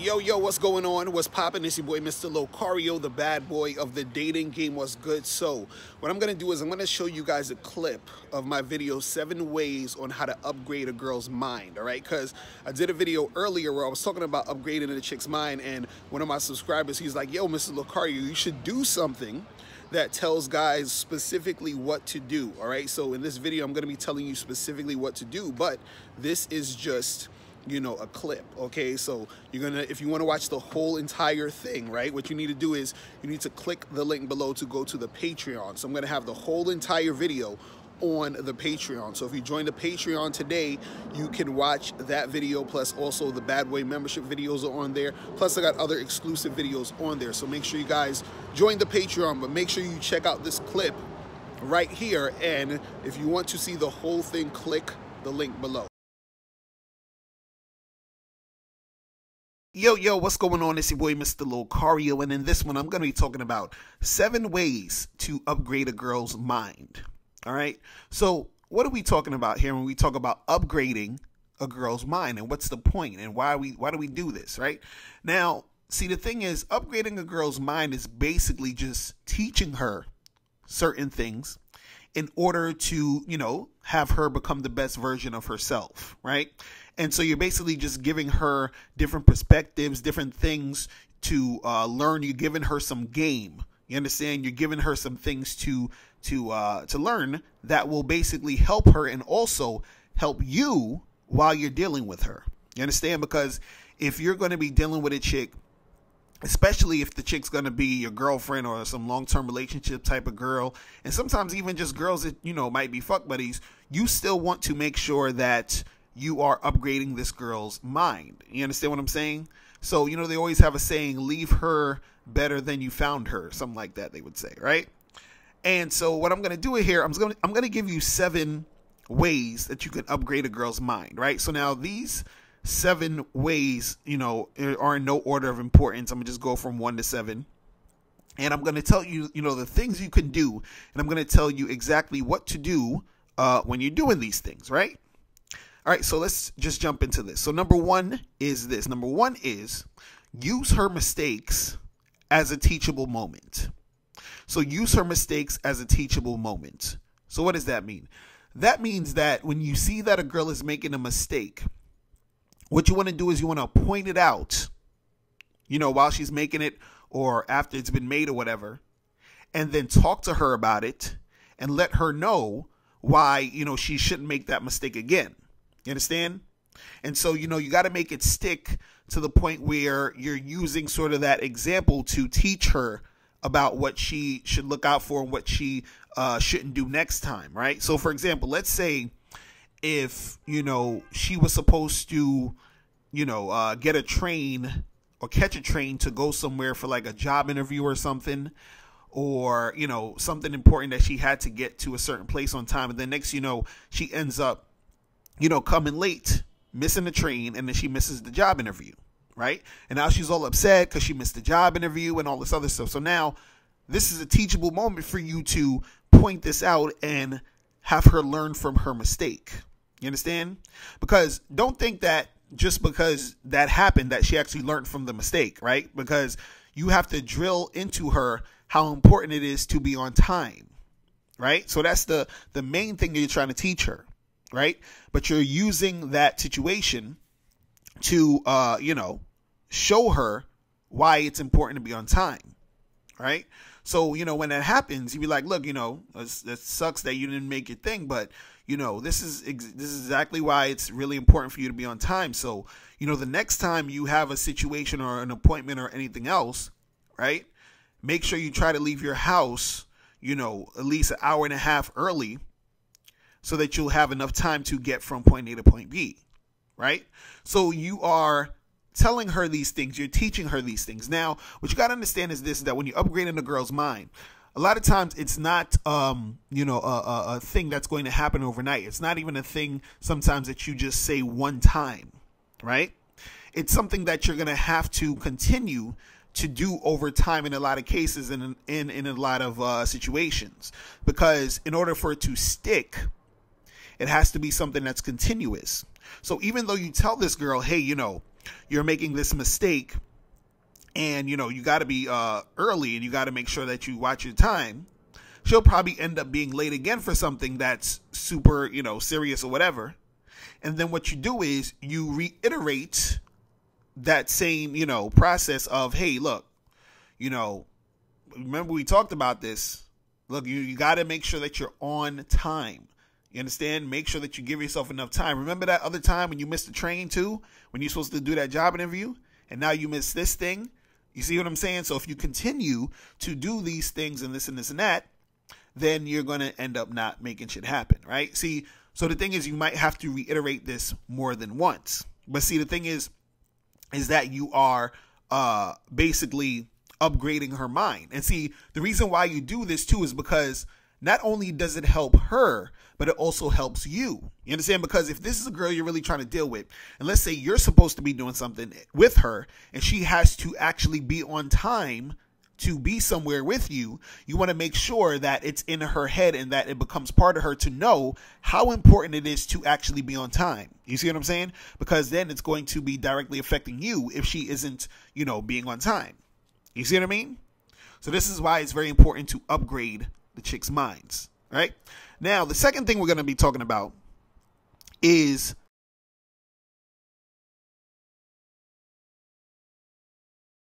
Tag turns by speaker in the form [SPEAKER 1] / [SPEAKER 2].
[SPEAKER 1] Yo, what's going on? What's poppin'? It's your boy, Mr. Locario, the bad boy of the dating game. What's good? So, what I'm going to do is I'm going to show you guys a clip of my video, 7 ways on how to upgrade a girl's mind, all right? Because I did a video earlier where I was talking about upgrading a chick's mind, and one of my subscribers, he's like, yo, Mr. Locario, you should do something that tells guys specifically what to do, all right? So, in this video, I'm going to be telling you specifically what to do, but this is just, you know, a clip. Okay, so if you want to watch the whole entire thing, right, what you need to do is you need to click the link below to go to the Patreon. So I'm going to have the whole entire video on the Patreon. So if you join the Patreon today, you can watch that video, plus also the Bad Boy membership videos are on there, plus I got other exclusive videos on there. So make sure you guys join the Patreon, but make sure you check out this clip right here, and if you want to see the whole thing, click the link below. Yo, what's going on? It's your boy, Mr. Locario, and in this one, I'm going to be talking about 7 ways to upgrade a girl's mind. All right? So, what are we talking about here when we talk about upgrading a girl's mind, and what's the point, and why do we do this, right? Now, see, the thing is, upgrading a girl's mind is basically just teaching her certain things in order to, you know, have her become the best version of herself, right? And so you're basically just giving her different perspectives, different things to learn. You're giving her some game. You understand? You're giving her some things to learn that will basically help her and also help you while you're dealing with her. You understand? Because if you're going to be dealing with a chick, especially if the chick's going to be your girlfriend or some long-term relationship type of girl, and sometimes even just girls that, you know, might be fuck buddies, you still want to make sure that you are upgrading this girl's mind. You understand what I'm saying? So, you know, they always have a saying, leave her better than you found her, something like that they would say, right? And so what I'm going to do here, I'm going to give you 7 ways that you can upgrade a girl's mind, right? So now these 7 ways, you know, are in no order of importance. I'm going to just go from 1 to 7. And I'm going to tell you, you know, the things you can do, and I'm going to tell you exactly what to do when you're doing these things, right? All right, so let's just jump into this. So number 1 is this. Number 1 is use her mistakes as a teachable moment. So use her mistakes as a teachable moment. So what does that mean? That means that when you see that a girl is making a mistake, what you want to do is you want to point it out, you know, while she's making it or after it's been made or whatever, and then talk to her about it and let her know why, you know, she shouldn't make that mistake again. You understand? And so, you know, you got to make it stick to the point where you're using sort of that example to teach her about what she should look out for and what she shouldn't do next time, right? So, for example, let's say if, you know, she was supposed to, you know, get a train or catch a train to go somewhere for like a job interview or something, or, you know, something important that she had to get to a certain place on time. And then next, you know, she ends up, you know, coming late, missing the train, and then she misses the job interview, right? And now she's all upset because she missed the job interview and all this other stuff. So now this is a teachable moment for you to point this out and have her learn from her mistake. You understand? Because don't think that just because that happened that she actually learned from the mistake, right? Because you have to drill into her how important it is to be on time, right? So that's the main thing that you're trying to teach her. Right? But you're using that situation to, you know, show her why it's important to be on time. Right? So, you know, when that happens, you be like, look, you know, that sucks that you didn't make your thing, but, you know, this is exactly why it's really important for you to be on time. So, you know, the next time you have a situation or an appointment or anything else, right? Make sure you try to leave your house, you know, at least an hour and a half early, so that you'll have enough time to get from point A to point B, right? So you are telling her these things. You're teaching her these things. Now, what you got to understand is this, that when you're upgrading a girl's mind, a lot of times it's not, you know, a thing that's going to happen overnight. It's not even a thing sometimes that you just say one time, right? It's something that you're going to have to continue to do over time in a lot of cases and in a lot of situations. Because in order for it to stick, it has to be something that's continuous. So even though you tell this girl, hey, you know, you're making this mistake, and you got to be early, and you got to make sure that you watch your time, she'll probably end up being late again for something that's super, serious or whatever. And then what you do is you reiterate that same, process of, hey, look, remember we talked about this. Look, you got to make sure that you're on time. You understand? Make sure that you give yourself enough time. Remember that other time when you missed the train too, when you're supposed to do that job interview, and now you missed this thing? You see what I'm saying? So if you continue to do these things and this and this and that, then you're going to end up not making shit happen, right? See, so the thing is, you might have to reiterate this more than once. But see, the thing is that you are basically upgrading her mind. And see, the reason why you do this too is because not only does it help her, but it also helps you. You understand? Because if this is a girl you're really trying to deal with, and let's say you're supposed to be doing something with her, and she has to actually be on time to be somewhere with you, you want to make sure that it's in her head and that it becomes part of her to know how important it is to actually be on time. You see what I'm saying? Because then it's going to be directly affecting you if she isn't, being on time. You see what I mean? So this is why it's very important to upgrade the chicks' minds, right? Now, the second thing we're going to be talking about is